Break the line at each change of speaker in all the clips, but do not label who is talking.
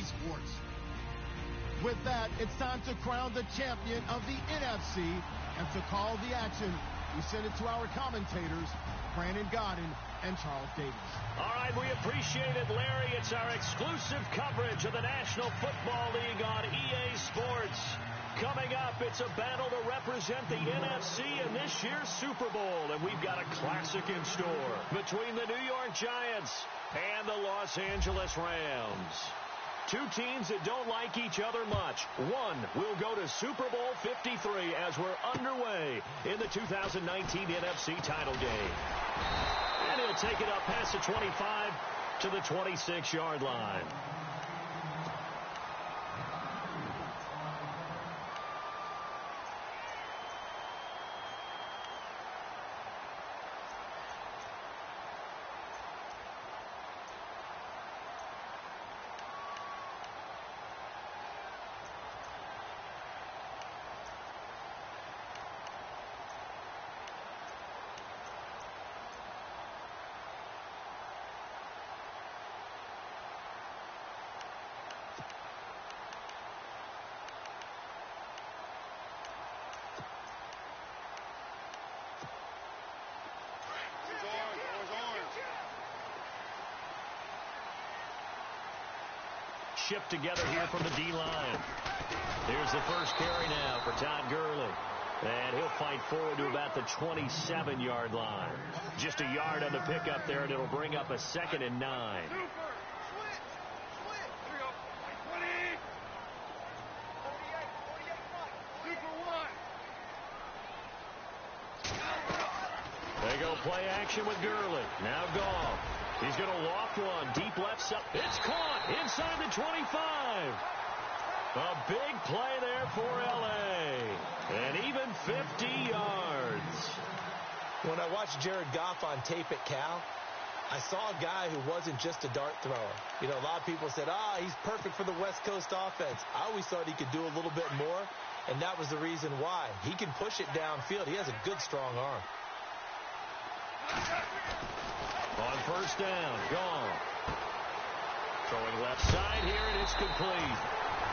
Sports. With that, it's time to crown the champion of the NFC, and to call the action, we send it to our commentators, Brandon Godden and Charles Davis.
All right, we appreciate it, Larry. It's our exclusive coverage of the National Football League on EA Sports. Coming up, it's a battle to represent the NFC in this year's Super Bowl, and we've got a classic in store between the New York Giants and the Los Angeles Rams. Two teams that don't like each other much. One will go to Super Bowl 53 as we're underway in the 2019 NFC title game. And he'll take it up past the 25 to the 26-yard line. Shipped together here from the D-line. Here's the first carry now for Todd Gurley. And he'll fight forward to about the 27-yard line. Just a yard on the pickup there, and it'll bring up a 2nd and 9. They go play action with Gurley. Now Goff. He's going to loft one. Deep left side. It's caught inside the 25. A big play there for L.A. And even 50 yards.
When I watched Jared Goff on tape at Cal, I saw a guy who wasn't just a dart thrower. You know, a lot of people said, he's perfect for the West Coast offense. I always thought he could do a little bit more, and that was the reason why. He can push it downfield. He has a good, strong arm.
On first down, gone. Throwing left side here, and it's complete.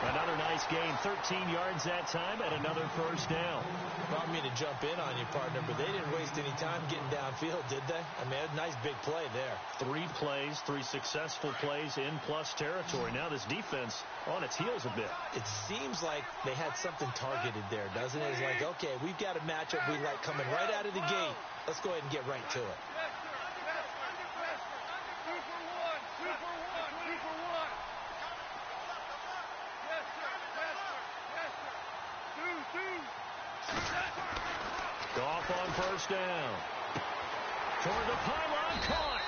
Another nice gain, 13 yards that time, and another first down.
Well, I mean to jump in on you, partner, but they didn't waste any time getting downfield, did they? I mean, a nice big play there.
3 plays, 3 successful plays in plus territory. Now this defense on its heels a bit.
It seems like they had something targeted there, doesn't it? It's like, okay, we've got a matchup we like coming right out of the gate. Let's go ahead and get right to it.
Goff on first down. Toward the pylon, caught.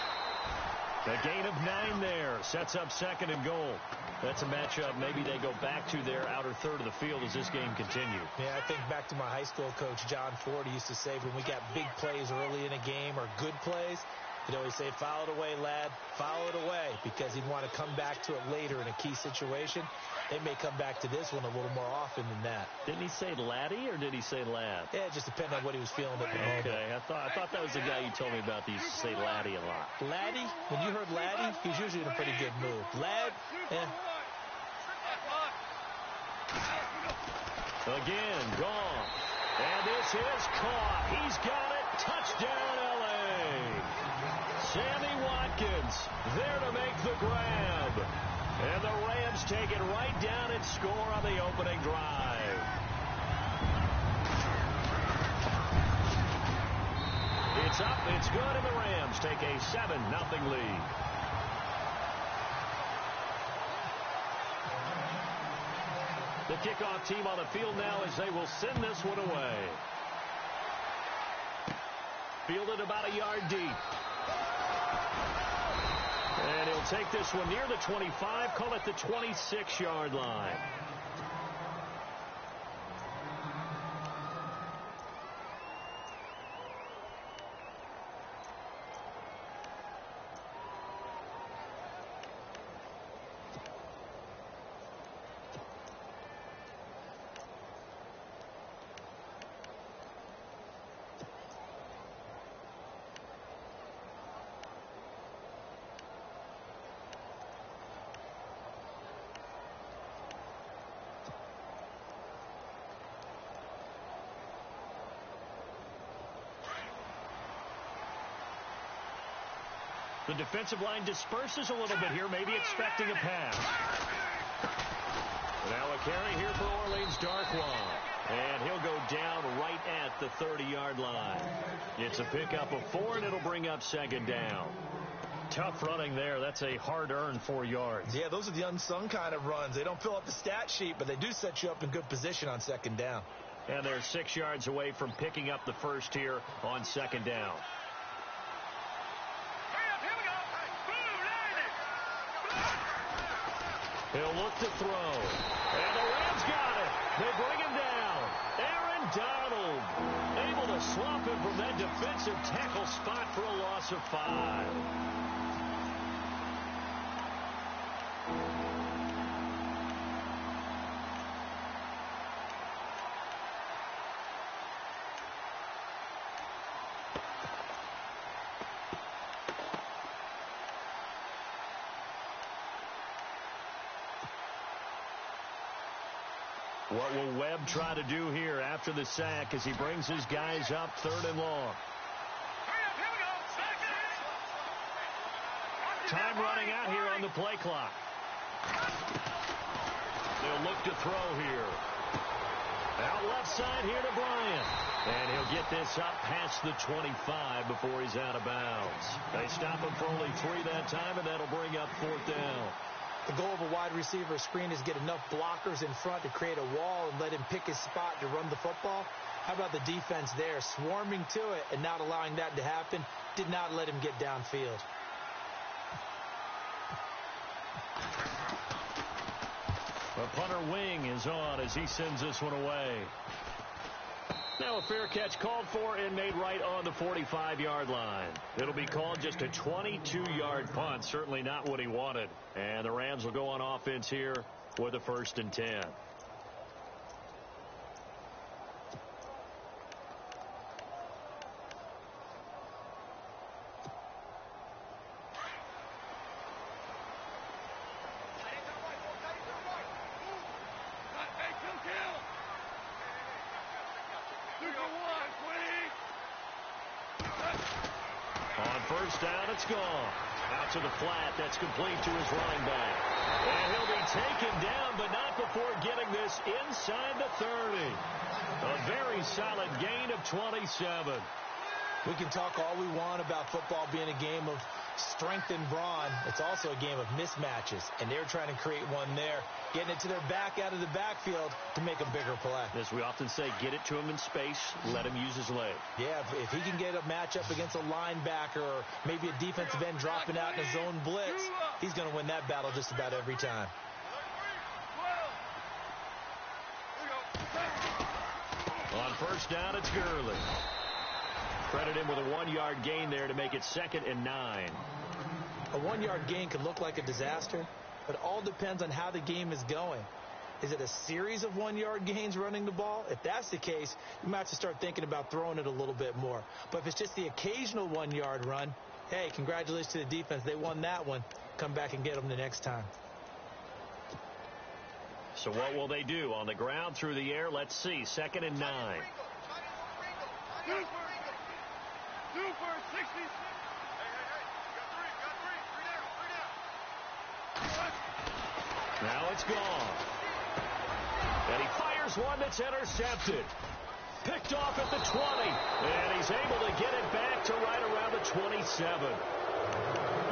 A gain of 9 there. Sets up 2nd and goal. That's a matchup maybe they go back to their outer third of the field as this game continues.
Yeah, I think back to my high school coach, John Ford. He used to say when we got big plays early in a game or good plays, he'd always say, foul it away, lad. Foul it away, because he'd want to come back to it later in a key situation. They may come back to this one a little more often than that.
Didn't he say laddie or did he say lad?
Yeah, it just depended on what he was feeling at the moment.
Okay, I thought that was the guy you told me about that used to say laddie a lot.
Laddie? When you heard laddie, he's usually in a pretty good mood. Lad?
Again, gone. And this is caught. He's got it. Touchdown, L.A. Sammy Watkins there to make the grab. And the Rams take it right down and score on the opening drive. It's up, it's good, and the Rams take a 7-0 lead. The kickoff team on the field now as they will send this one away. Fielded about a yard deep. And he'll take this one near the 25, call it the 26-yard line. The defensive line disperses a little bit here, maybe expecting a pass. Now a carry here for Orleans Darkwa. And he'll go down right at the 30-yard line. It's a pickup of 4, and it'll bring up second down. Tough running there. That's a hard-earned 4 yards.
Yeah, those are the unsung kind of runs. They don't fill up the stat sheet, but they do set you up in good position on second down.
And they're 6 yards away from picking up the first here on second down. He'll look to throw. And the Rams got it. They bring him down. Aaron Donald able to swap him from that defensive tackle spot for a loss of 5. What will Webb try to do here after the sack as he brings his guys up 3rd and long? Time running out here on the play clock. They'll look to throw here. Out left side here to Bryant. And he'll get this up past the 25 before he's out of bounds. They stop him for only 3 that time, and that'll bring up 4th down.
The goal of a wide receiver screen is get enough blockers in front to create a wall and let him pick his spot to run the football. How about the defense there, swarming to it and not allowing that to happen? Did not let him get downfield.
The punter wing is on as he sends this one away. Now a fair catch called for and made right on the 45-yard line. It'll be called just a 22-yard punt. Certainly not what he wanted. And the Rams will go on offense here with a 1st and 10. On 1st down, it's gone. Out to the flat. That's complete to his running back. And he'll be taken down, but not before getting this inside the 30. A very solid gain of 27.
We can talk all we want about football being a game of strength and brawn. It's also a game of mismatches, and they're trying to create one there, getting it to their back out of the backfield to make a bigger play.
As we often say, get it to him in space, let him use his leg.
Yeah, if he can get a matchup against a linebacker or maybe a defensive end dropping out in a zone blitz, he's going to win that battle just about every time.
On 1st down, it's Gurley. Credit him with a 1-yard gain there to make it 2nd and 9.
A 1-yard gain could look like a disaster, but it all depends on how the game is going. Is it a series of 1-yard gains running the ball? If that's the case, you might have to start thinking about throwing it a little bit more. But if it's just the occasional 1-yard run, hey, congratulations to the defense. They won that one. Come back and get them the next time.
So what will they do? On the ground, through the air, let's see. 2nd and 9. Now it's gone. And he fires one that's intercepted. Picked off at the 20. And he's able to get it back to right around the 27.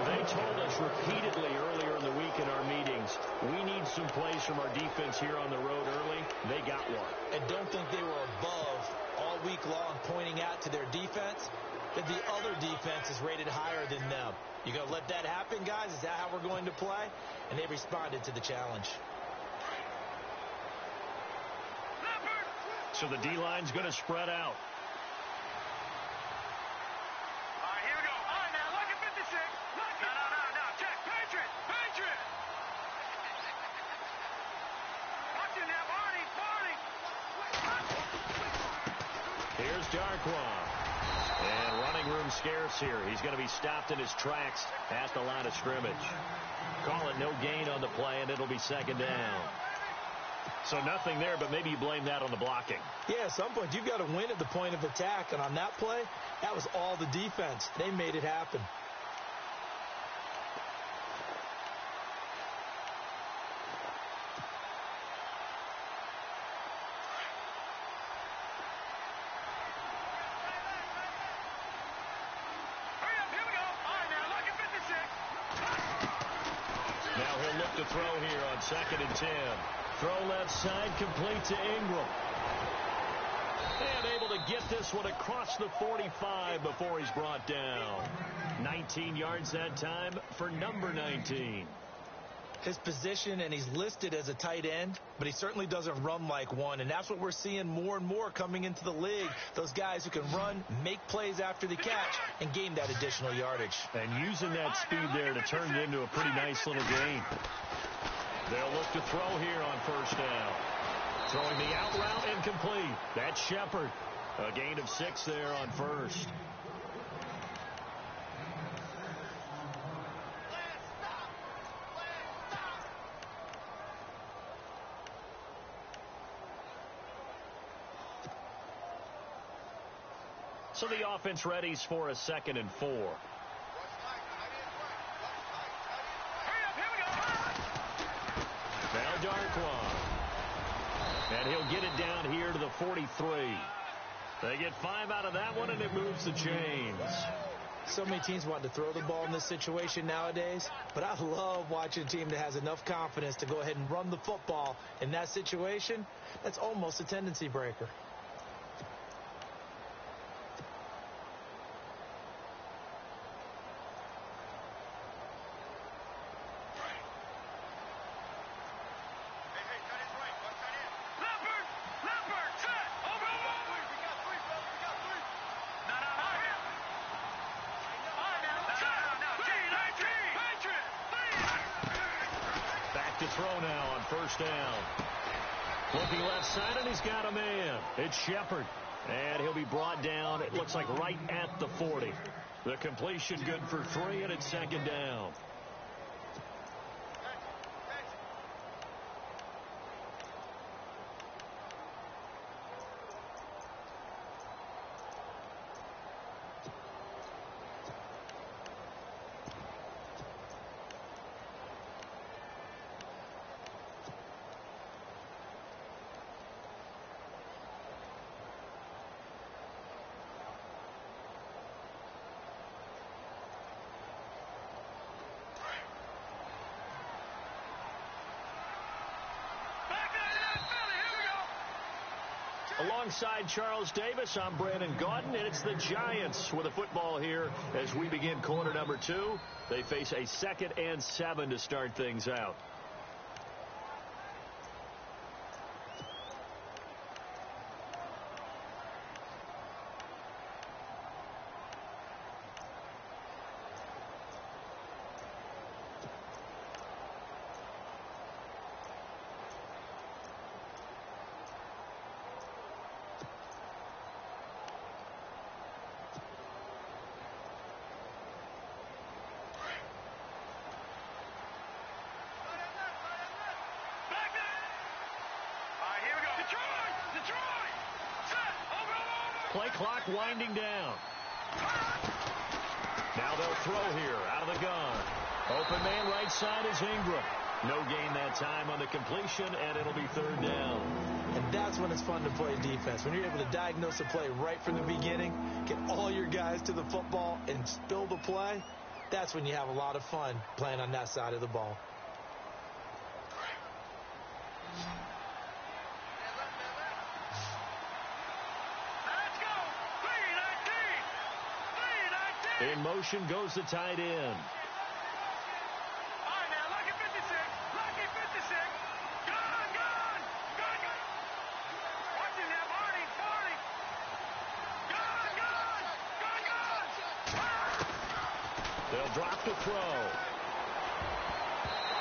They told us repeatedly earlier in the week in our meetings, we need some plays from our defense here on the road early. They got one.
And don't think they were above all week long pointing out to their defense that the other defense is rated higher than them. You going to let that happen, guys? Is that how we're going to play? And they responded to the challenge.
So the D-line's going to spread out.
All right, here we go. All right, now look at 56. Look. No. Check. Patriot. Watch it now, Marty.
Here's Darkwa. And running room scarce here. He's going to be stopped in his tracks past the line of scrimmage. Call it no gain on the play, and it'll be 2nd down. So nothing there, but maybe you blame that on the blocking.
Yeah, at some point you've got to win at the point of attack, and on that play, that was all the defense. They made it happen.
throw here on 2nd and 10. Throw left side, complete to Ingram. And able to get this one across the 45 before he's brought down. 19 yards that time for number 19.
His position, and he's listed as a tight end, but he certainly doesn't run like one, and that's what we're seeing more and more coming into the league. Those guys who can run, make plays after the catch, and gain that additional yardage.
And using that speed there to turn it into a pretty nice little gain. They'll look to throw here on 1st down. Throwing the out route incomplete. That's Shepard. A gain of 6 there on 1st. So the offense readies for a 2nd and 4. Now Darkwan. And he'll get it down here to the 43. They get 5 out of that one, and it moves the chains.
So many teams want to throw the ball in this situation nowadays, but I love watching a team that has enough confidence to go ahead and run the football in that situation. That's almost a tendency breaker.
Throw now on 1st down. Looking left side, and he's got a man. It's Shepard. And he'll be brought down, it looks like right at the 40. The completion good for 3, and it's 2nd down. Alongside Charles Davis, I'm Brandon Gaudin, and it's the Giants with a football here as we begin quarter number 2. They face a 2nd and 7 to start things out. Play clock winding down. Now they'll throw here out of the gun. Open man right side is Ingram. No gain that time on the completion, and it'll be 3rd down.
And that's when it's fun to play defense. When you're able to diagnose a play right from the beginning, get all your guys to the football, and spill the play, that's when you have a lot of fun playing on that side of the ball.
In motion goes the tight end.
All right, now, lucky 56. Lucky 56. Gone, gone. Gone, gone. Watch him now, Barney. Barney. Gone, gone. Gone, gone.
They'll drop the throw.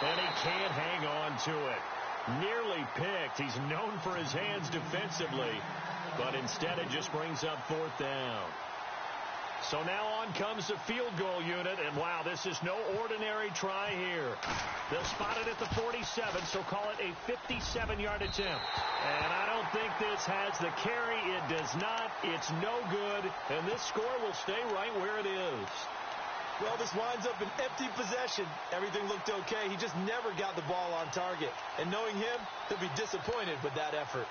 And he can't hang on to it. Nearly picked. He's known for his hands defensively. But instead it just brings up 4th down. So now on comes the field goal unit, and wow, this is no ordinary try here. They'll spot it at the 47, so call it a 57-yard attempt. And I don't think this has the carry. It does not. It's no good, and this score will stay right where it is.
Well, this winds up an empty possession. Everything looked okay. He just never got the ball on target. And knowing him, he'll be disappointed with that effort.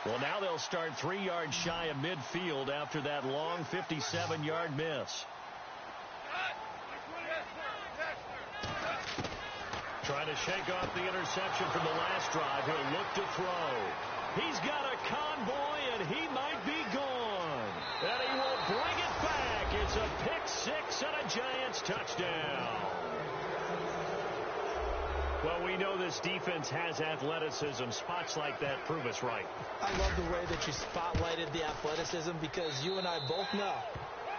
Well, now they'll start 3 yards shy of midfield after that long 57-yard miss. Trying to shake off the interception from the last drive. He'll look to throw. He's got a convoy, and he might be gone. And he will bring it back. It's a pick-6 and a Giants touchdown. Well, we know this defense has athleticism. Spots like that prove us right.
I love the way that you spotlighted the athleticism, because you and I both know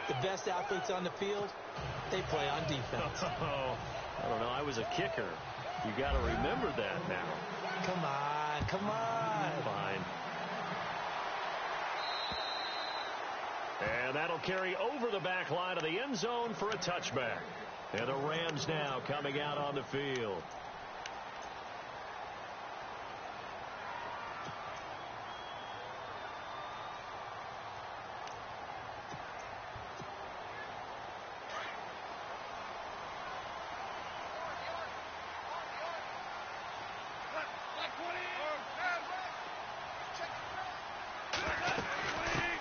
the best athletes on the field, they play on defense.
I don't know. I was a kicker. You got to remember that now.
Come on, come on.
Fine. And that'll carry over the back line of the end zone for a touchback. And the Rams now coming out on the field.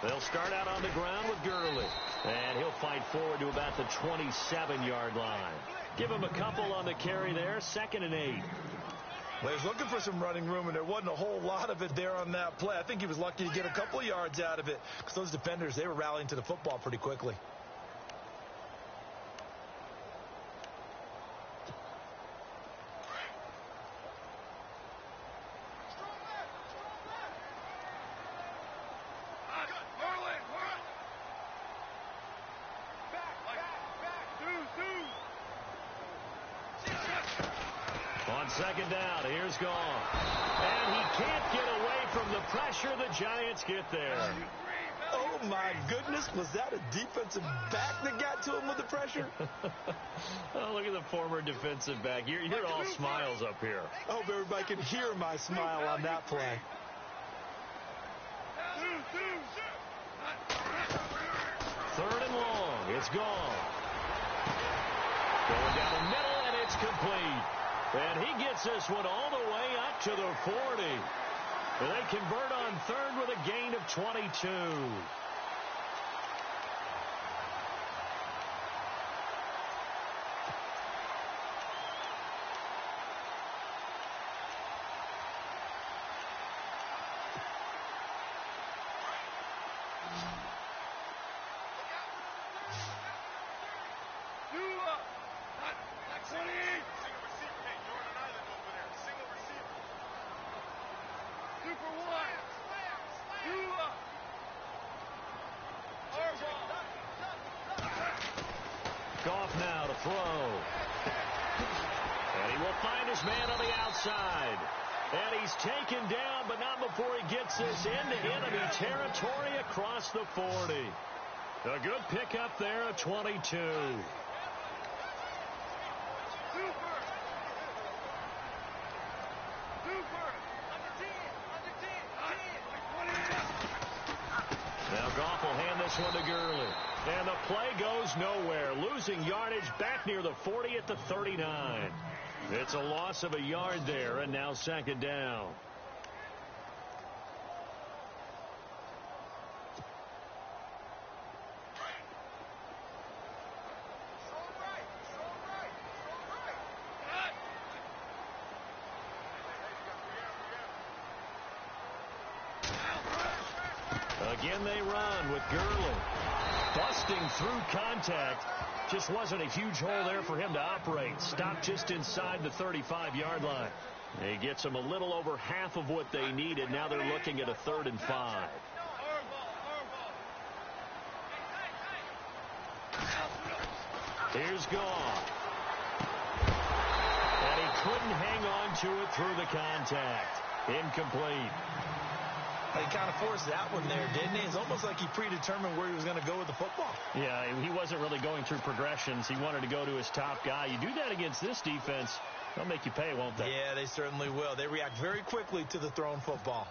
They'll start out on the ground with Gurley. And he'll fight forward to about the 27-yard line. Give him a couple on the carry there. 2nd and 8.
Well, he's looking for some running room, and there wasn't a whole lot of it there on that play. I think he was lucky to get a couple yards out of it, because those defenders, they were rallying to the football pretty quickly.
On 2nd down, here's gone. And he can't get away from the pressure. The Giants get there.
Oh, my goodness. Was that a defensive back that got to him with the pressure?
Oh, look at the former defensive back. You're all smiles up here.
I hope everybody can hear my smile on that play.
3rd and long. It's gone. Going down the middle, and it's complete. And he gets this one all the way up to the 40. And they convert on 3rd with a gain of 22. Goff now to throw. And he will find his man on the outside. And he's taken down, but not before he gets this into enemy territory across the 40. A good pickup there at 22. Now Goff will hand this one to Gurley. And the play goes nowhere. Losing yardage back near the 40 at the 39. It's a loss of a yard there, and now 2nd down. Again they run with Gurley. Busting through contact. Just wasn't a huge hole there for him to operate. Stopped just inside the 35-yard line. He gets them a little over half of what they needed. Now they're looking at a 3rd and 5. Here's Goff. And he couldn't hang on to it through the contact. Incomplete.
He kind of forced that one there, didn't he? It's almost like he predetermined where he was going to go with the football.
Yeah, he wasn't really going through progressions. He wanted to go to his top guy. You do that against this defense, they'll make you pay, won't they?
Yeah, they certainly will. They react very quickly to the thrown football.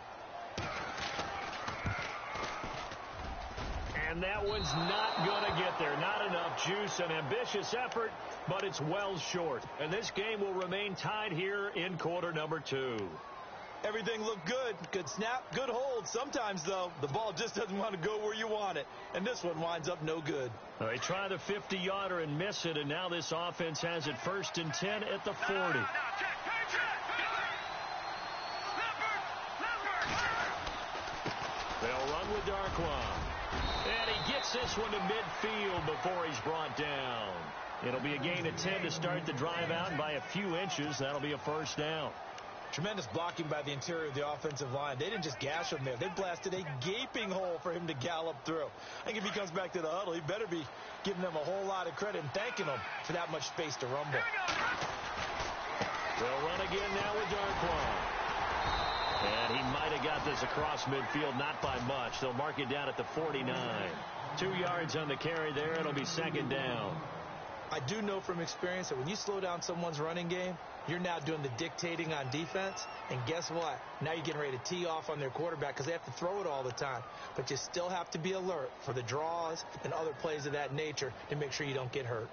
And that one's not going to get there. Not enough juice. An ambitious effort, but it's well short. And this game will remain tied here in quarter number 2.
Every Everything looked good. Good snap, good hold. Sometimes, though, the ball just doesn't want to go where you want it. And this one winds up no good.
Well, they try the 50-yarder and miss it, and now this offense has it 1st and 10 at the 40. They'll run with Darquan. And he gets this one to midfield before he's brought down. It'll be a gain of 10 to start the drive out, and by a few inches, that'll be a 1st down.
Tremendous blocking by the interior of the offensive line. They didn't just gash him there. They blasted a gaping hole for him to gallop through. I think if he comes back to the huddle, he better be giving them a whole lot of credit and thanking them for that much space to rumble.
They'll run again now with Darquan. And he might have got this across midfield, not by much. They'll mark it down at the 49. 2 yards on the carry there. It'll be 2nd down.
I do know from experience that when you slow down someone's running game, you're now doing the dictating on defense. And guess what? Now you're getting ready to tee off on their quarterback because they have to throw it all the time. But you still have to be alert for the draws and other plays of that nature to make sure you don't get hurt.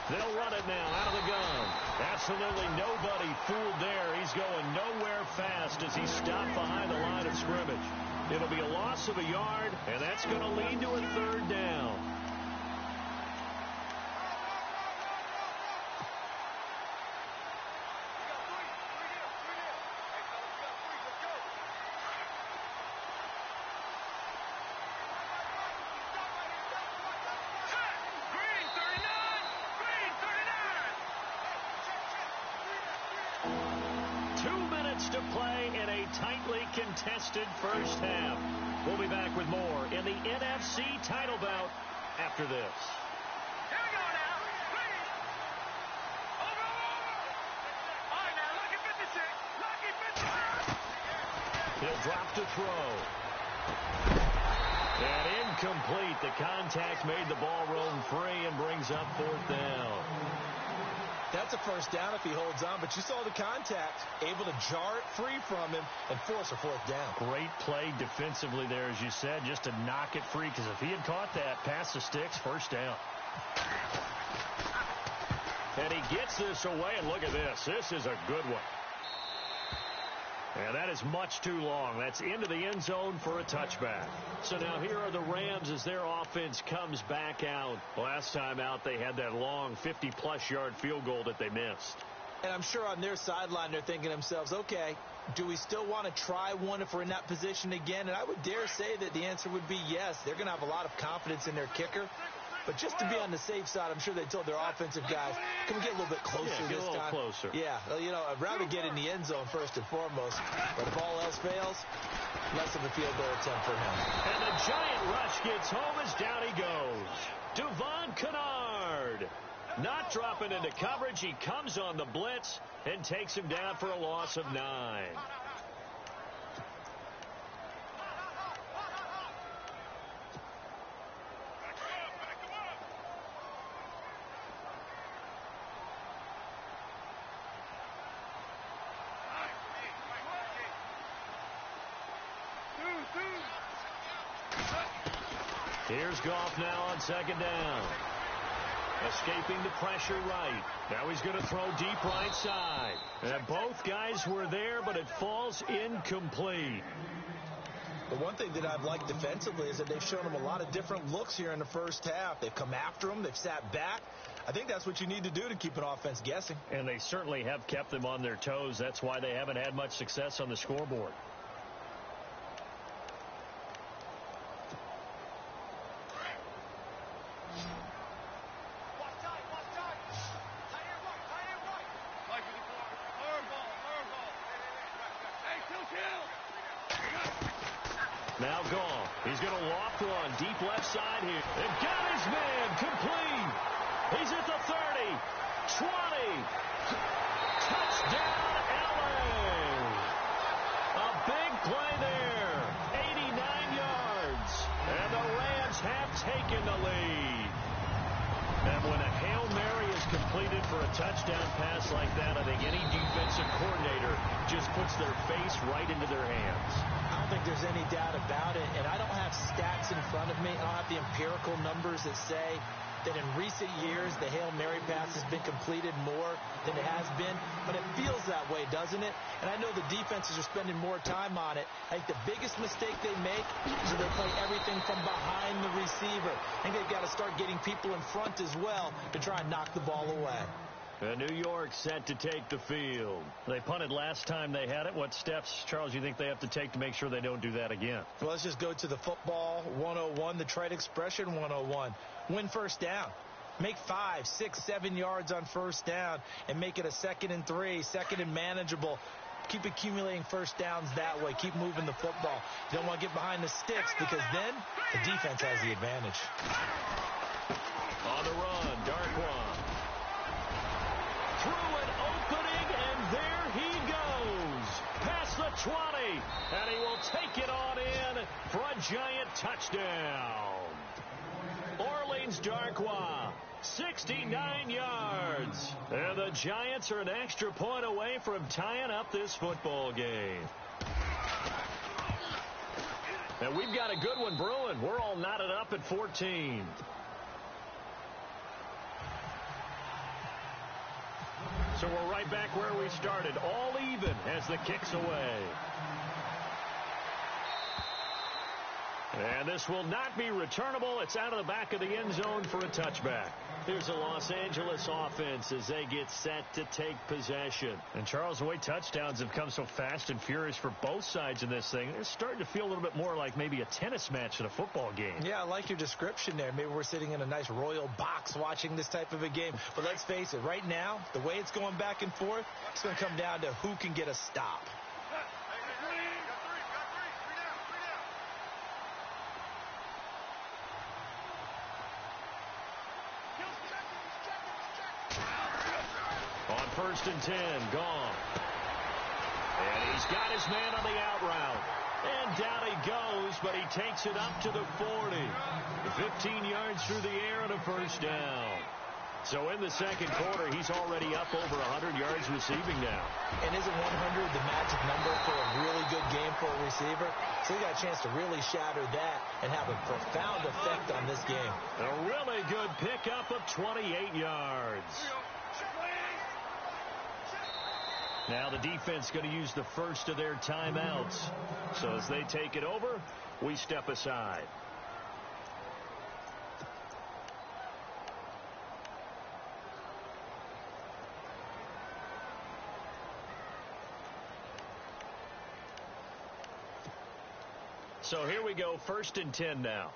They'll run it now out of the gun. Absolutely nobody fooled there. He's going nowhere fast as he's stopped behind the line of scrimmage. It'll be a loss of a yard, and that's going to lead to a 3rd down. To play in a tightly contested first half. We'll be back with more in the NFC title bout after this.
Here we go now. Please. Over. All right, now, lucky 56. Lucky 56.
He'll drop to throw. And incomplete. The contact made the ball roam free and brings up 4th down.
That's a 1st down if he holds on, but you saw the contact, able to jar it free from him and force a 4th down.
Great play defensively there, as you said, just to knock it free, because if he had caught that, pass the sticks, 1st down. And he gets this away, and look at this. This is a good one. And that is much too long. That's into the end zone for a touchback. So now here are the Rams as their offense comes back out. Last time out, they had that long 50-plus yard field goal that they missed.
And I'm sure on their sideline, they're thinking to themselves, okay, do we still want to try one if we're in that position again? And I would dare say that the answer would be yes. They're going to have a lot of confidence in their kicker. But just to be on the safe side, I'm sure they told their offensive guys, can we get a little bit closer this time?
Get a little closer.
Yeah, you know, I'd rather get in the end zone first and foremost. But if all else fails, less of a field goal attempt for him.
And the giant rush gets home as down he goes. Devon Kennard. Not dropping into coverage. He comes on the blitz and takes him down for a loss of 9. Here's Goff now on 2nd down. Escaping the pressure right. Now he's going to throw deep right side. And both guys were there, but it falls incomplete.
The one thing that I've liked defensively is that they've shown him a lot of different looks here in the first half. They've come after him. They've sat back. I think that's what you need to do to keep an offense guessing.
And they certainly have kept them on their toes. That's why they haven't had much success on the scoreboard. Now Goff. He's going to loft one deep left side here. And got his man complete. He's at the 30, 20. Touchdown, LA. A big play there. 89 yards. And the Rams have taken the lead. completed for a touchdown pass like that. I think any defensive coordinator just puts their face right into their hands.
I don't think there's any doubt about it, and I don't have stats in front of me. I don't have the empirical numbers that say that in recent years the Hail Mary pass has been completed more than it has been, but it feels that way, doesn't it? And I know the defenses are spending more time on it. I think the biggest mistake they make is that they play everything from behind the receiver. I think they've got to start getting people in front as well to try and knock the ball away.
And New York set to take the field. They punted last time they had it. What steps, Charles, you think they have to take to make sure they don't do that again?
Well, let's just go to the football 101, the trade expression 101. Win first down. Make 5, 6, 7 yards on first down and make it a 2nd and 3, 2nd and manageable. Keep accumulating first downs that way. Keep moving the football. You don't want to get behind the sticks because then the defense has the advantage.
On the run, Darkwa. Through an opening, and there he goes. Past the 20, and he will take it on in for a giant touchdown. Orleans Darkwa, 69 yards. And the Giants are an extra point away from tying up this football game. And we've got a good one brewing. We're all knotted up at 14. So we're right back where we started, all even as the kick's away. And this will not be returnable. It's out of the back of the end zone for a touchback. Here's the Los Angeles offense as they get set to take possession. And, Charles, the way touchdowns have come so fast and furious for both sides in this thing, it's starting to feel a little bit more like maybe a tennis match in a football game. Yeah, I like your description there. Maybe we're sitting in a nice royal box watching this type of a game. But let's face it, right now, the way it's going back and forth, it's going to come down to who can get a stop. On 1st and 10, gone. And he's got his man on the out route. And down he goes, but he takes it up to the 40. 15 yards through the air and a first down. So in the second quarter, he's already up over 100 yards receiving now. And isn't 100 the magic number for a really good game for a receiver? So he got a chance to really shatter that and have a profound effect on this game. A really good pickup of 28 yards. Now the defense going to use the first of their timeouts. So as they take it over, we step aside. So here we go, 1st and 10 now.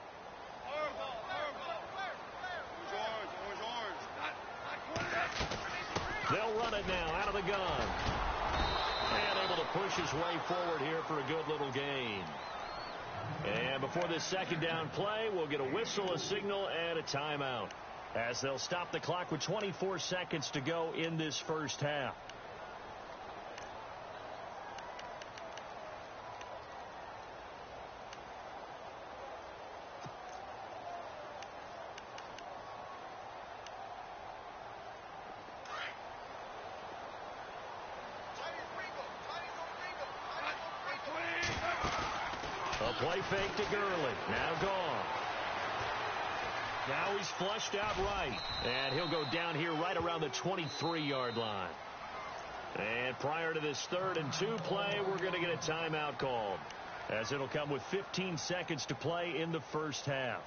They'll run it now out of the gun. And able to push his way forward here for a good little gain. And before this second down play, we'll get a whistle, a signal, and a timeout. As they'll stop the clock with 24 seconds to go in this first half. A play fake to Gurley. Now gone. Now he's flushed out right. And he'll go down here right around the 23-yard line. And prior to this 3rd and 2 play, we're going to get a timeout called, as it'll come with 15 seconds to play in the first half.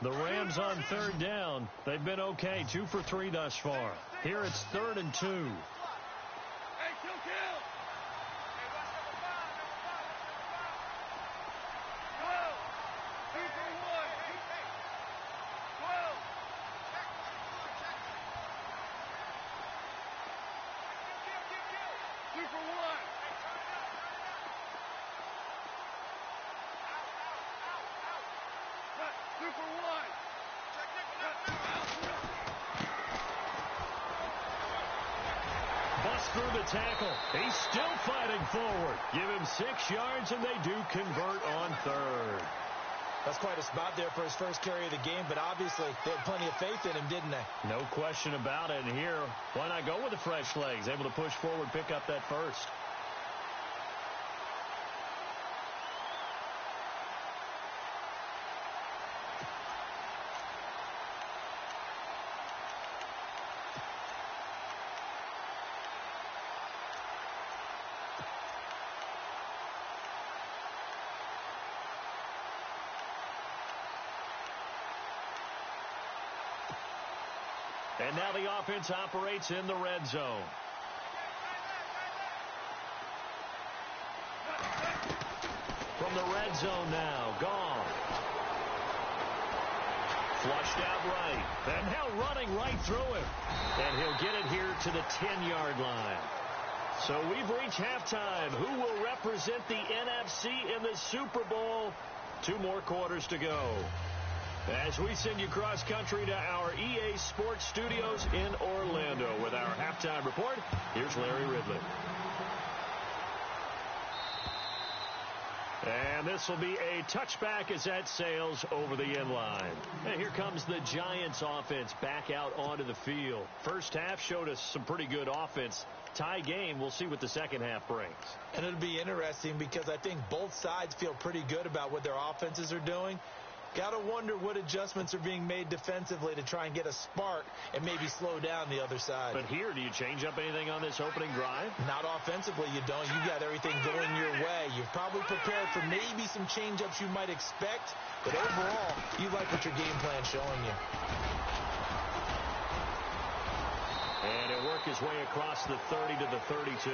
The Rams on 3rd down. They've been okay, 2 for 3 thus far. Here it's 3rd and 2.
Hey, kill.
through the tackle. He's still fighting forward. Give him 6 yards, and they do convert on third.
That's quite a spot there for his first carry of the game, but obviously they had plenty of faith in him, didn't they?
No question about it. And here, why not go with the fresh legs? Able to push forward, pick up that first. And now the offense operates in the red zone. From the red zone now, gone. Flushed out right. And now running right through him. And he'll get it here to the 10-yard line. So we've reached halftime. Who will represent the NFC in the Super Bowl? 2 more quarters to go. As we send you cross-country to our EA Sports Studios in Orlando with our halftime report, here's Larry Ridley. And this will be a touchback as that sails over the end line. And here comes the Giants offense back out onto the field. First half showed us some pretty good offense. Tie game, we'll see what the second half brings.
And it'll be interesting because I think both sides feel pretty good about what their offenses are doing. Got to wonder what adjustments are being made defensively to try and get a spark and maybe slow down the other side.
But here, do you change up anything on this opening drive?
Not offensively, you don't. You got everything going your way. You've probably prepared for maybe some change-ups you might expect, but overall, you like what your game plan's showing you.
And he'll work his way across the 30 to the 32.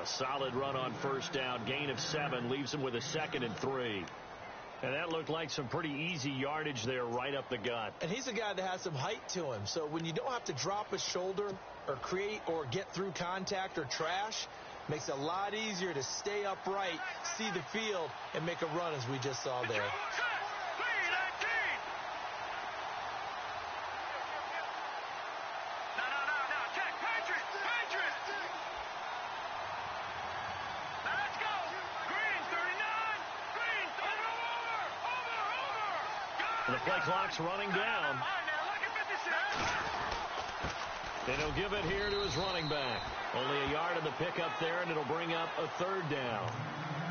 A solid run on first down. Gain of 7 leaves him with a 2nd and 3. And that looked like some pretty easy yardage there right up the gut.
And he's a guy that has some height to him. So when you don't have to drop a shoulder or create or get through contact or trash, makes it a lot easier to stay upright, see the field, and make a run as we just saw there.
The play clock's running down. And he'll give it here to his running back. Only a yard in the pickup there, and it'll bring up a 3rd down.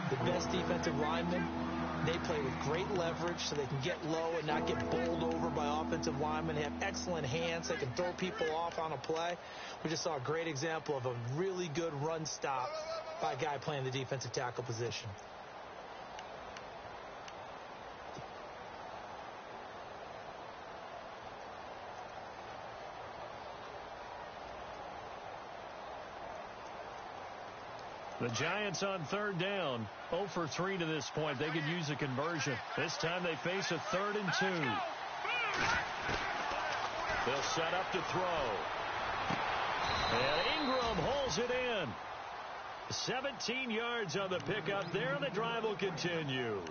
The best defensive linemen, they play with great leverage so they can get low and not get bowled over by offensive linemen. They have excellent hands. They can throw people off on a play. We just saw a great example of a really good run stop by a guy playing the defensive tackle position.
The Giants on 3rd down, 0 for 3 to this point. They could use a conversion. This time they face a 3rd and 2. They'll set up to throw. And Ingram holds it in. 17 yards on the pickup there. The drive will continue.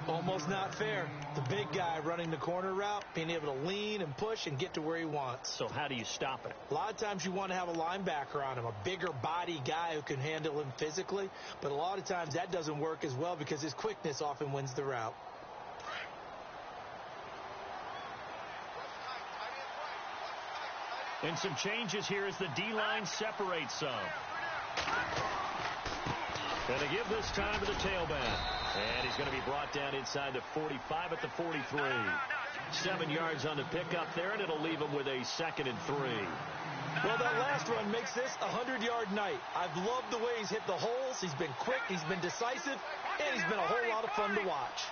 Almost not fair. The big guy running the corner route, being able to lean and push and get to where he wants.
So how do you stop it?
A lot of times you want to have a linebacker on him, a bigger body guy who can handle him physically. But a lot of times that doesn't work as well because his quickness often wins the route.
And some changes here as the D-line separates some. And they give this time to the tailback. And he's going to be brought down inside the 45 at the 43. 7 yards on the pickup there, and it'll leave him with a 2nd and 3.
Well, that last run makes this a 100-yard night. I've loved the way he's hit the holes. He's been quick, he's been decisive, and he's been a whole lot of fun to watch.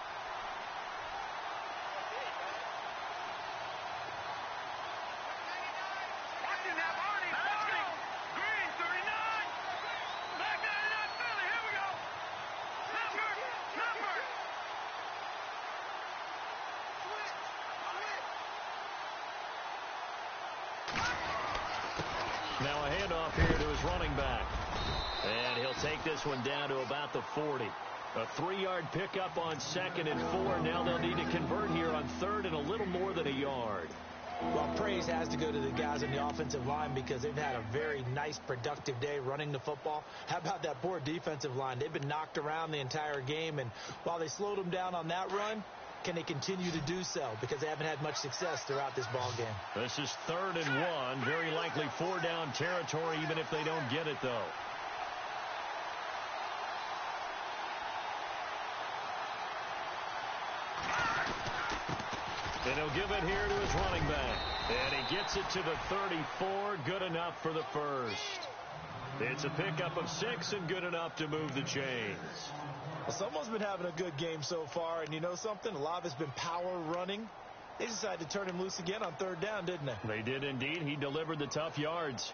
Now a handoff here to his running back. And he'll take this one down to about the 40. A 3-yard pickup on 2nd and 4. Now they'll need to convert here on 3rd and a little more than a yard.
Well, praise has to go to the guys on the offensive line because they've had a very nice, productive day running the football. How about that poor defensive line? They've been knocked around the entire game, and while they slowed them down on that run, can they continue to do so? Because they haven't had much success throughout this ball game.
This is 3rd and 1. Very likely 4-down territory, even if they don't get it, though. And he'll give it here to his running back. And he gets it to the 34. Good enough for the first. It's a pickup of 6 and good enough to move the chains.
Well, someone's been having a good game so far, and you know something? A lot of it's been power running. They decided to turn him loose again on 3rd down, didn't they?
They did indeed. He delivered the tough yards.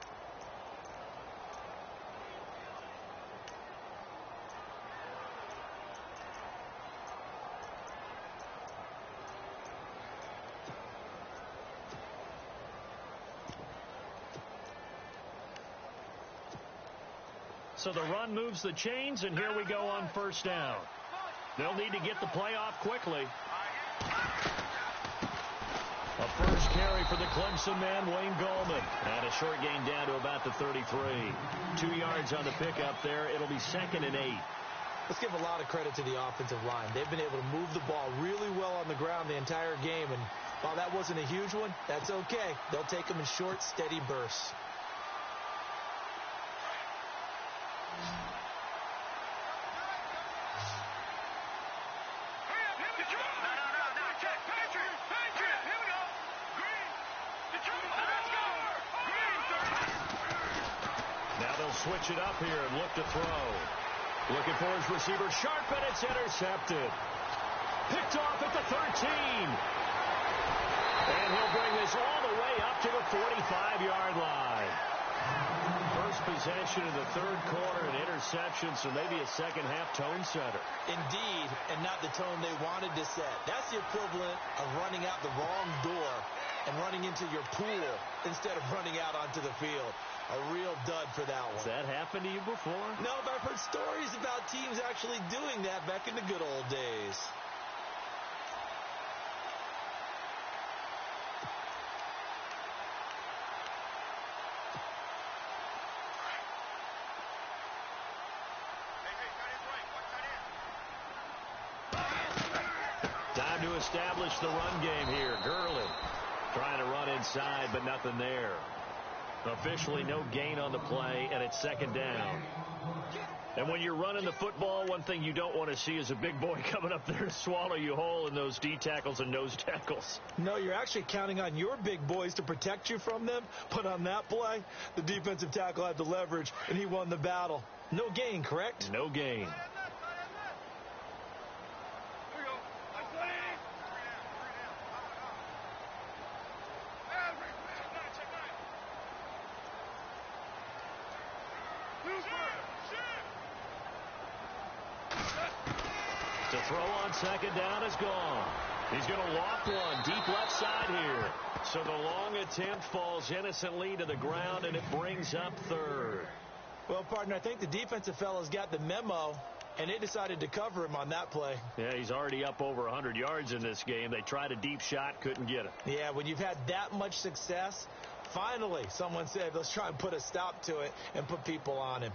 So the run moves the chains, and here we go on 1st down. They'll need to get the play off quickly. A first carry for the Clemson man, Wayne Gallman. And a short gain down to about the 33. 2 yards on the pickup there. It'll be 2nd and 8.
Let's give a lot of credit to the offensive line. They've been able to move the ball really well on the ground the entire game. And while that wasn't a huge one, that's okay. They'll take them in short, steady bursts.
Switch it up here and look to throw. Looking for his receiver, sharp, and it's intercepted. Picked off at the 13. And he'll bring this all the way up to the 45-yard line. First possession of the 3rd quarter, an interception, so maybe a second-half tone setter.
Indeed, and not the tone they wanted to set. That's the equivalent of running out the wrong door and running into your pool instead of running out onto the field. A real dud for that one.
Has that happened to you before?
No, but I've heard stories about teams actually doing that back in the good old days.
Time to establish the run game here. Gurley trying to run inside, but nothing there. Officially no gain on the play, and it's 2nd down. And when you're running the football, one thing you don't want to see is a big boy coming up there to swallow you whole in those D tackles and nose tackles.
No, you're actually counting on your big boys to protect you from them. But on that play, the defensive tackle had the leverage, and he won the battle. No gain, correct?
No gain. To throw on 2nd down is gone. He's going to loft one deep left side here. So the long attempt falls innocently to the ground, and it brings up 3rd.
Well, partner, I think the defensive fellas got the memo, and they decided to cover him on that play.
Yeah, he's already up over 100 yards in this game. They tried a deep shot, couldn't get it.
Yeah, when you've had that much success, finally someone said, let's try and put a stop to it and put people on him.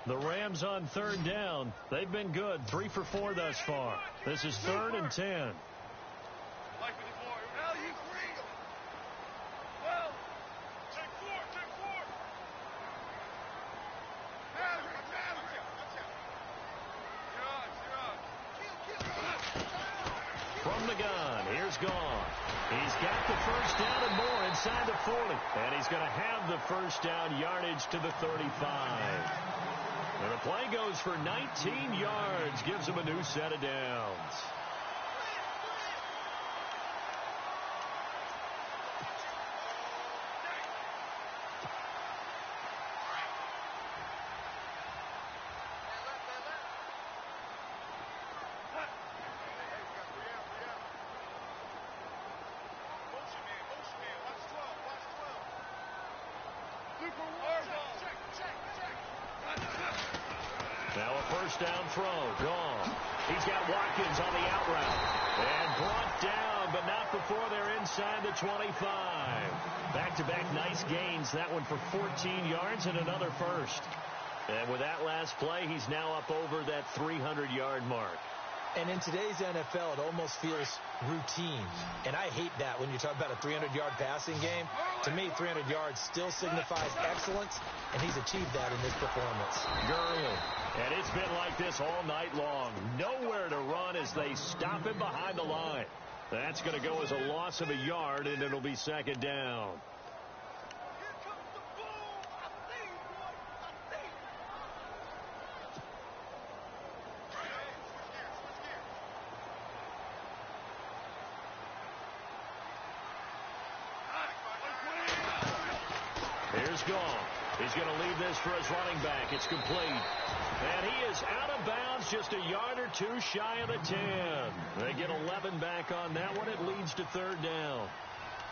The Rams on 3rd down. They've been good. 3 for 4 thus far. This is 3rd and 10. From the gun, here's Gone. He's got the first down and more inside the 40. And he's going to have the first down yardage to the 35. And the play goes for 19 yards, gives him a new set of downs. Now a first down throw. Gone. He's got Watkins on the out route. And brought down, but not before they're inside the 25. Back-to-back nice gains. That one for 14 yards and another first. And with that last play, he's now up over that 300-yard mark.
And in today's NFL, it almost feels routine. And I hate that when you talk about a 300-yard passing game. To me, 300 yards still signifies excellence, and he's achieved that in this performance.
Gurley. And it's been like this all night long. Nowhere to run as they stop him behind the line. That's going to go as a loss of a yard, and it'll be second down. Here's Goff. He's going to leave this for his running back. It's complete. And he is out of bounds, just a yard or two shy of the 10. They get 11 back on that one. It leads to third down.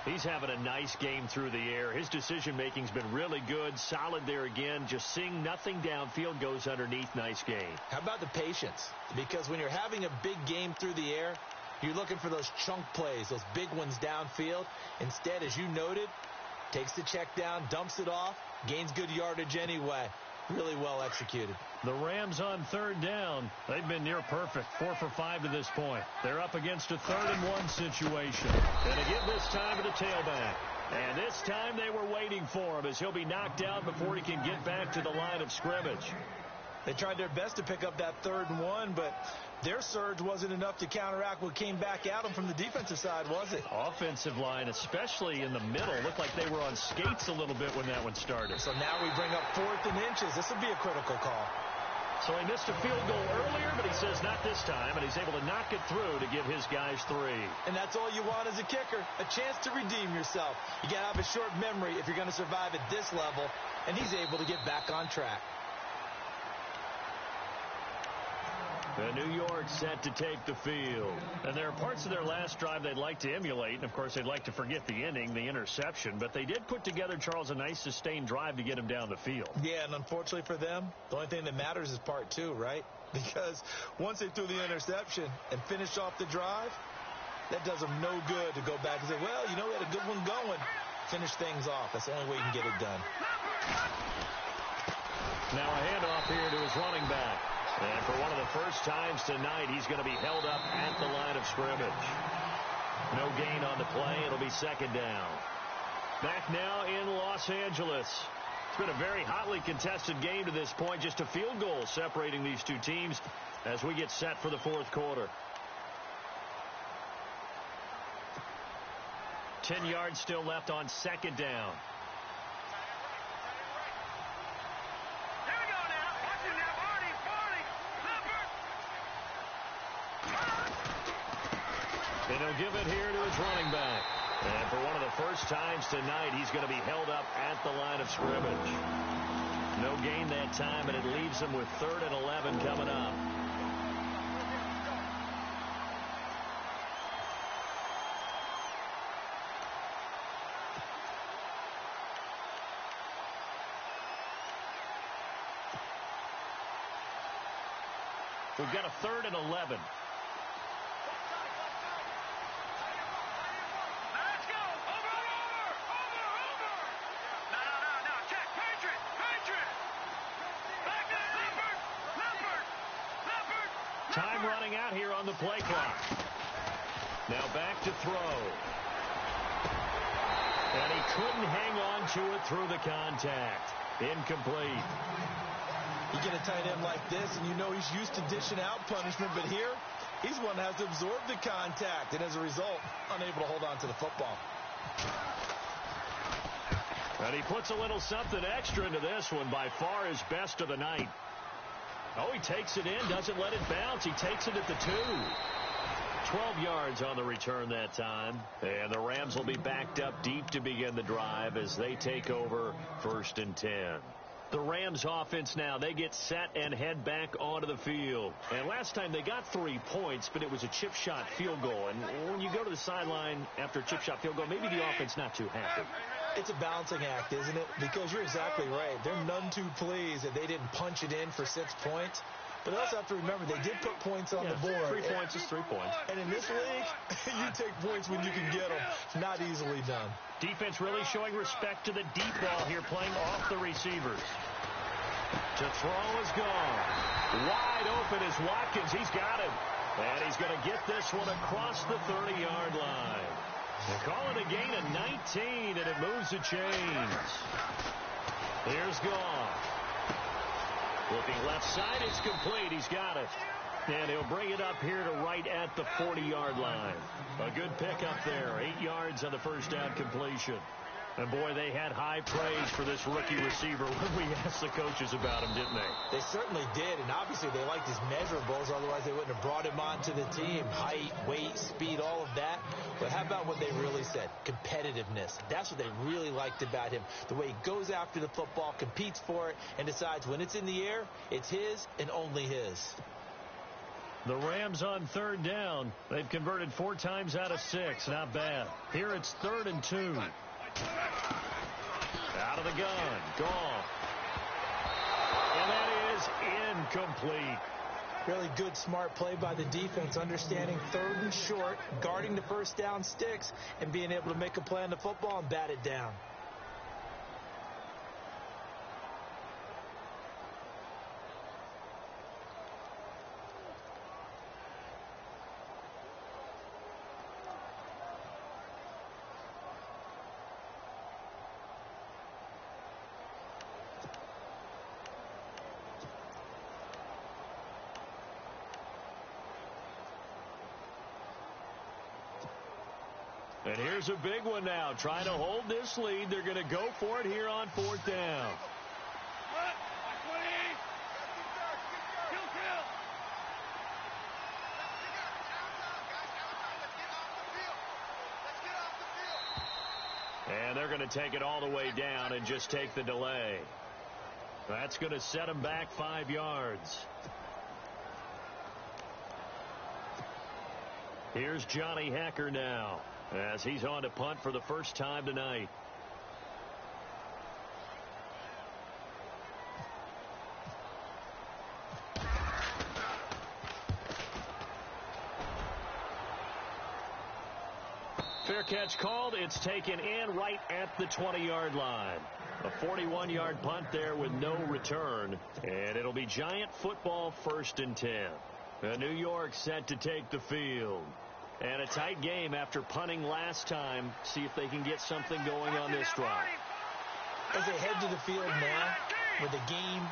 He's having a nice game through the air. His decision-making's been really good. Solid there again. Just seeing nothing downfield, goes underneath. Nice game.
How about the patience? Because when you're having a big game through the air, you're looking for those chunk plays, those big ones downfield. Instead, as you noted, takes the check down, dumps it off, gains good yardage anyway. Really well executed.
The Rams on third down. They've been near perfect. 4 for 5 to this point. They're up against a 3rd-and-1 situation. And again this time to the tailback. And this time they were waiting for him as he'll be knocked out before he can get back to the line of scrimmage.
They tried their best to pick up that 3rd-and-1, but their surge wasn't enough to counteract what came back at them from the defensive side, was it?
Offensive line, especially in the middle, looked like they were on skates a little bit when that one started.
So now we bring up 4th and inches. This would be a critical call.
So he missed a field goal earlier, but he says not this time, and he's able to knock it through to give his guys 3.
And that's all you want as a kicker, a chance to redeem yourself. You got to have a short memory if you're going to survive at this level, and he's able to get back on track.
The New York set to take the field. And there are parts of their last drive they'd like to emulate. And, of course, they'd like to forget the ending, the interception. But they did put together, Charles, a nice sustained drive to get him down the field.
Yeah, and unfortunately for them, the only thing that matters is part 2, right? Because once they threw the interception and finished off the drive, that does them no good to go back and say, well, you know, we had a good one going. Finish things off. That's the only way you can get it done.
Now a handoff here to his running back. And for one of the first times tonight, he's going to be held up at the line of scrimmage. No gain on the play. It'll be second down. Back now in Los Angeles. It's been a very hotly contested game to this point. Just a field goal separating these two teams as we get set for the 4th quarter. 10 yards still left on second down. And he'll give it here to his running back. And for one of the first times tonight, he's going to be held up at the line of scrimmage. No gain that time, and it leaves him with 3rd and 11 coming up. We've got a 3rd and 11. Time running out here on the play clock. Now back to throw. And he couldn't hang on to it through the contact. Incomplete.
You get a tight end like this, and you know he's used to dishing out punishment, but here, he's one that has to absorb the contact, and as a result, unable to hold on to the football.
And he puts a little something extra into this one, by far his best of the night. Oh, he takes it in, doesn't let it bounce. He takes it at the 2. 12 yards on the return that time. And the Rams will be backed up deep to begin the drive as they take over 1st and 10. The Rams offense now, they get set and head back onto the field. And last time they got 3 points, but it was a chip shot field goal. And when you go to the sideline after a chip shot field goal, maybe the offense not too happy.
It's a balancing act, isn't it? Because you're exactly right. They're none too pleased that they didn't punch it in for 6 points. But they also have to remember they did put points on the board.
3 points is 3 points.
And in this league, you take points when you can get them. Not easily done.
Defense really showing respect to the deep ball here, playing off the receivers. To throw is gone. Wide open is Watkins. He's got him. And he's going to get this one across the 30-yard line. They call it a gain of 19, and it moves the chains. Here's Goff. Looking left side, it's complete. He's got it. And he'll bring it up here to right at the 40-yard line. A good pickup there. 8 yards on the first down completion. And, boy, they had high praise for this rookie receiver when we asked the coaches about him, didn't they?
They certainly did, and obviously they liked his measurables. Otherwise, they wouldn't have brought him onto the team. Height, weight, speed, all of that. But how about what they really said? Competitiveness. That's what they really liked about him. The way he goes after the football, competes for it, and decides when it's in the air, it's his and only his.
The Rams on third down. They've converted 4 times out of 6. Not bad. Here it's 3rd and 2. Out of the gun. Gone. And that is incomplete.
Really good, smart play by the defense, understanding 3rd and short, guarding the first down sticks, and being able to make a play on the football and bat it down.
And here's a big one now. Trying to hold this lead. They're going to go for it here on 4th down. And they're going to take it all the way down and just take the delay. That's going to set them back 5 yards. Here's Johnny Hecker now, as he's on to punt for the first time tonight. Fair catch called. It's taken in right at the 20-yard line. A 41-yard punt there with no return. And it'll be Giant football 1st and 10. New York set to take the field. And a tight game after punting last time. See if they can get something going on this drive.
As they head to the field now, with the game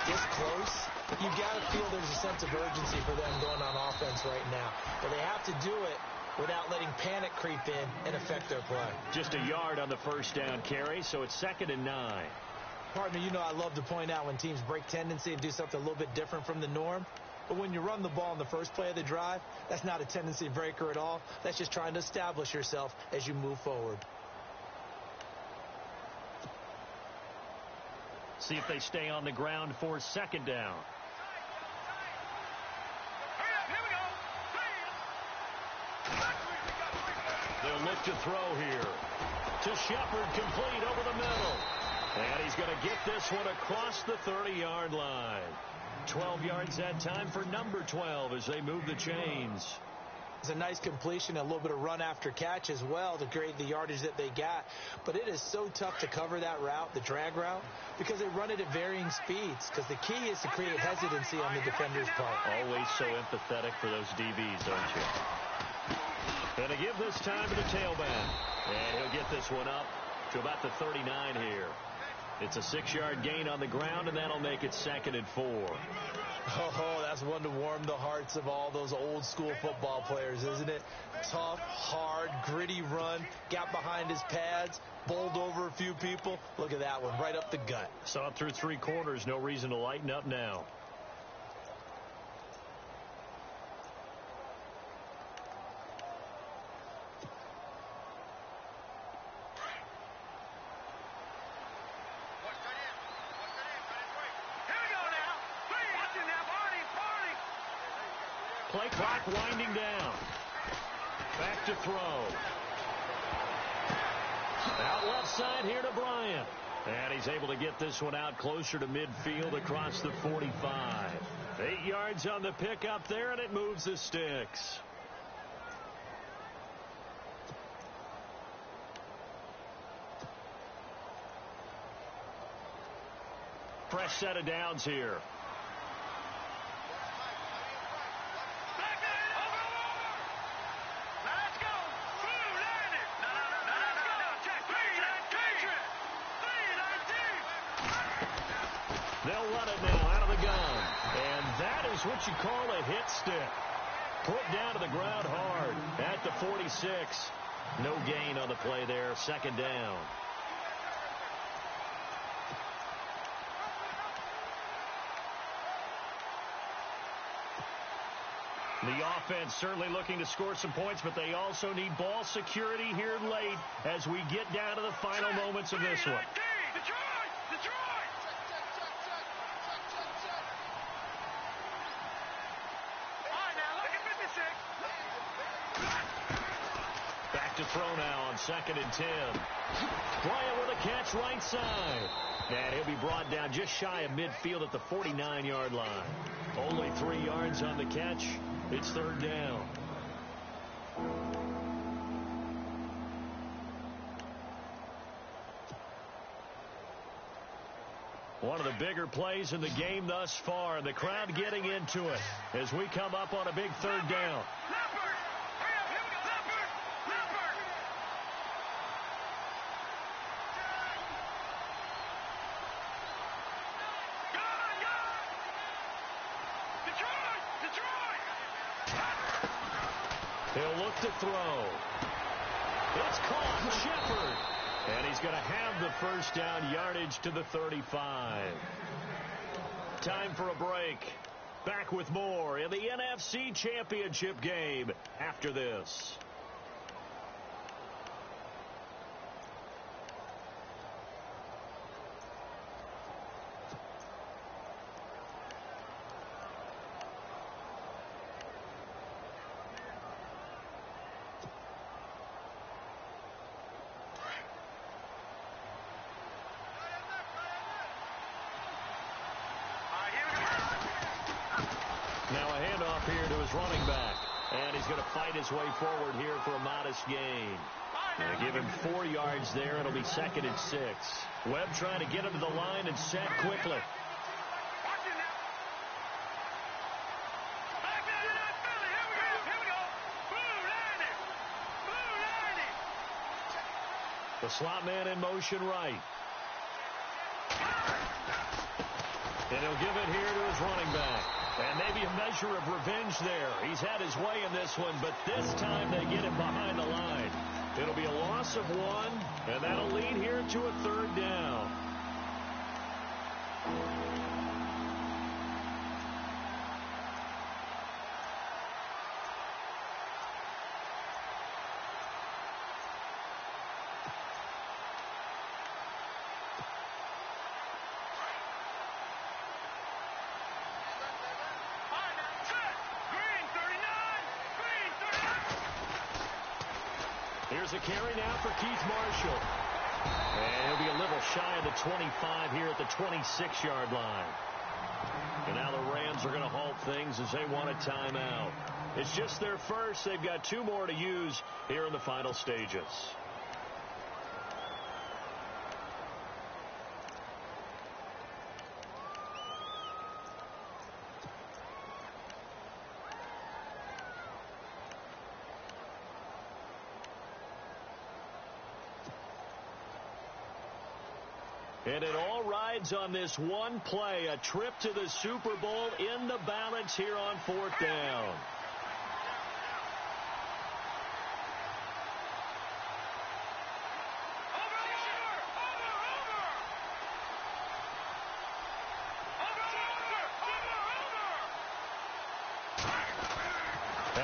this close, you got to feel there's a sense of urgency for them going on offense right now. But they have to do it without letting panic creep in and affect their play.
Just a yard on the first down carry, so it's 2nd and 9.
Pardon me, you know I love to point out when teams break tendency and do something a little bit different from the norm. But when you run the ball in the first play of the drive, that's not a tendency breaker at all. That's just trying to establish yourself as you move forward.
See if they stay on the ground for 2nd down. They'll look to throw here. To Shepard, complete over the middle. And he's going to get this one across the 30-yard line. 12 yards that time for number 12 as they move the chains.
It's a nice completion, a little bit of run after catch as well to create the yardage that they got. But it is so tough to cover that route, the drag route, because they run it at varying speeds. Because the key is to create hesitancy on the defender's part.
Always so empathetic for those DBs, don't you? And to give this time to the tailback. And he'll get this one up to about the 39 here. It's a 6-yard gain on the ground, and that'll make it 2nd and 4.
Oh, that's one to warm the hearts of all those old-school football players, isn't it? Tough, hard, gritty run, got behind his pads, bowled over a few people. Look at that one, right up the gut.
Saw it through 3 quarters, no reason to lighten up now. Play clock winding down. Back to throw. Out left side here to Bryant. And he's able to get this one out closer to midfield across the 45. 8 yards on the pickup there, and it moves the sticks. Fresh set of downs here. They'll run it now out of the gun. And that is what you call a hit stick. Put down to the ground hard at the 46. No gain on the play there. Second down. The offense certainly looking to score some points, but they also need ball security here late as we get down to the final moments of this one. Back to throw now on 2nd and 10. Bryant with a catch right side. And he'll be brought down just shy of midfield at the 49-yard line. Only 3 yards on the catch. It's third down. One of the bigger plays in the game thus far. The crowd getting into it as we come up on a big third down. He'll look to throw. It's caught. Shepard. And he's going to have the first down, yardage to the 35. Time for a break. Back with more in the NFC Championship game after this. Now a handoff here to his running back. And he's going to fight his way forward here for a modest gain. Going to give him 4 yards there. It'll be 2nd and 6. Webb trying to get him to the line and set quickly. The slot man in motion right. And he'll give it here to his running back. And maybe a measure of revenge there. He's had his way in this one, but this time they get him behind the line. It'll be a loss of 1, and that'll lead here to a third down. Here's a carry now for Keith Marshall. And he'll be a little shy of the 25 here at the 26-yard line. And now the Rams are going to halt things as they want a timeout. It's just their first. They've got 2 more to use here in the final stages. And it all rides on this one play, a trip to the Super Bowl in the balance here on 4th down.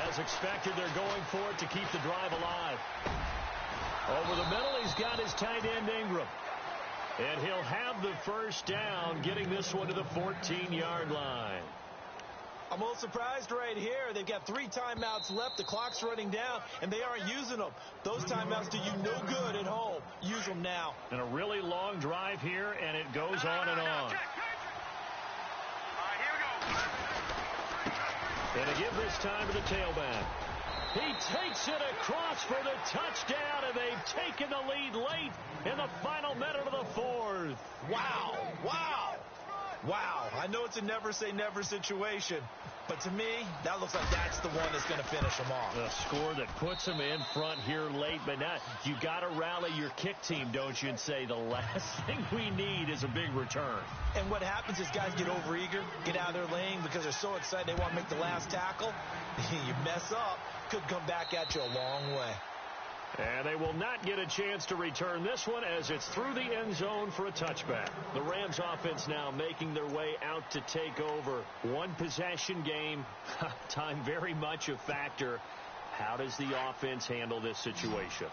As expected, they're going for it to keep the drive alive. Over the middle, he's got his tight end Ingram. And he'll have the first down, getting this one to the 14-yard line.
I'm a little surprised right here. They've got 3 timeouts left. The clock's running down, and they aren't using them. Those timeouts do you no good at home. Use them now.
And a really long drive here, and it goes on and on. And to give this time to the tailback. He takes it across for the touchdown, and they've taken the lead late in the final minute of the 4th.
Wow. Wow. Wow. I know it's a never-say-never situation, but to me, that looks like that's the one that's going to finish them off.
A score that puts them in front here late, but now you got to rally your kick team, don't you, and say the last thing we need is a big return.
And what happens is guys get overeager, get out of their lane because they're so excited they want to make the last tackle. You mess up, could come back at you a long way.
And they will not get a chance to return this one as it's through the end zone for a touchback. The Rams offense now making their way out to take over. One possession game, time very much a factor. How does the offense handle this situation?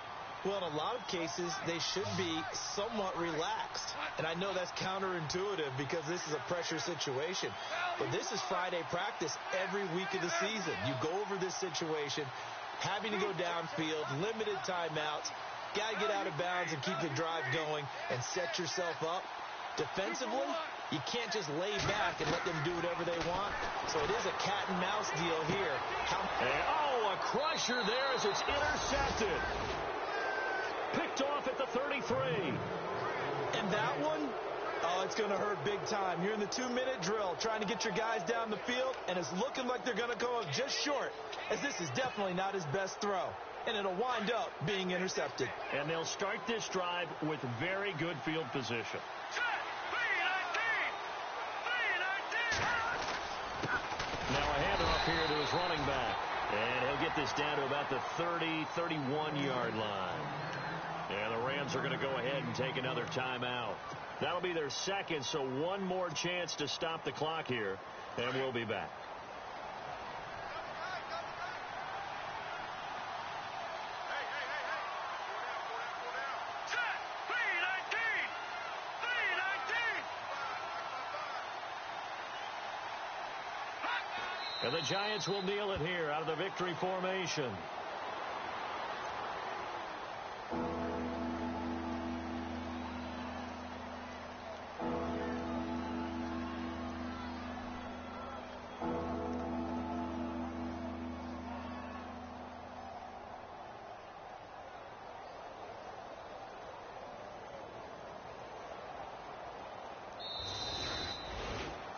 Well, in a lot of cases, they should be somewhat relaxed. And I know that's counterintuitive because this is a pressure situation. But this is Friday practice every week of the season. You go over this situation, having to go downfield, limited timeouts, got to get out of bounds and keep the drive going and set yourself up. Defensively, you can't just lay back and let them do whatever they want. So it is a cat and mouse deal here.
A crusher there as it's intercepted. Picked off at the 33.
And that one, it's going to hurt big time. You're in the 2-minute drill trying to get your guys down the field, and it's looking like they're going to go up just short, as this is definitely not his best throw. And it'll wind up being intercepted.
And they'll start this drive with very good field position. Now a handoff here to his running back. And he'll get this down to about the 30, 31-yard line. And the Rams are going to go ahead and take another timeout. That'll be their second, so one more chance to stop the clock here, and we'll be back. And the Giants will kneel it here out of the victory formation.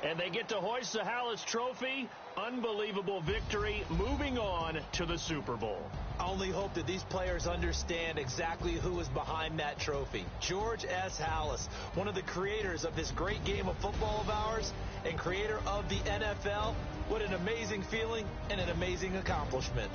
And they get to hoist the Hallis Trophy. Unbelievable victory. Moving on to the Super Bowl.
I only hope that these players understand exactly who is behind that trophy. George S. Hallis, one of the creators of this great game of football of ours and creator of the NFL. What an amazing feeling and an amazing accomplishment.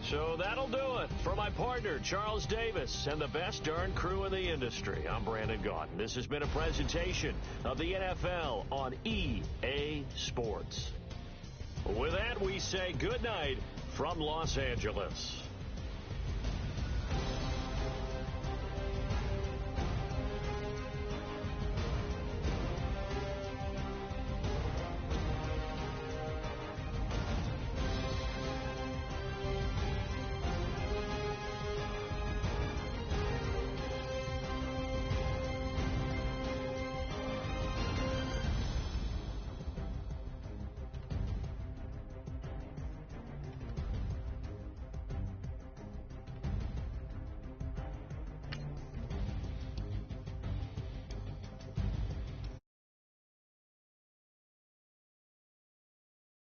So that'll do it. For my partner, Charles Davis, and the best darn crew in the industry, I'm Brandon Gaudin. This has been a presentation of the NFL on EA Sports. With that, we say good night from Los Angeles.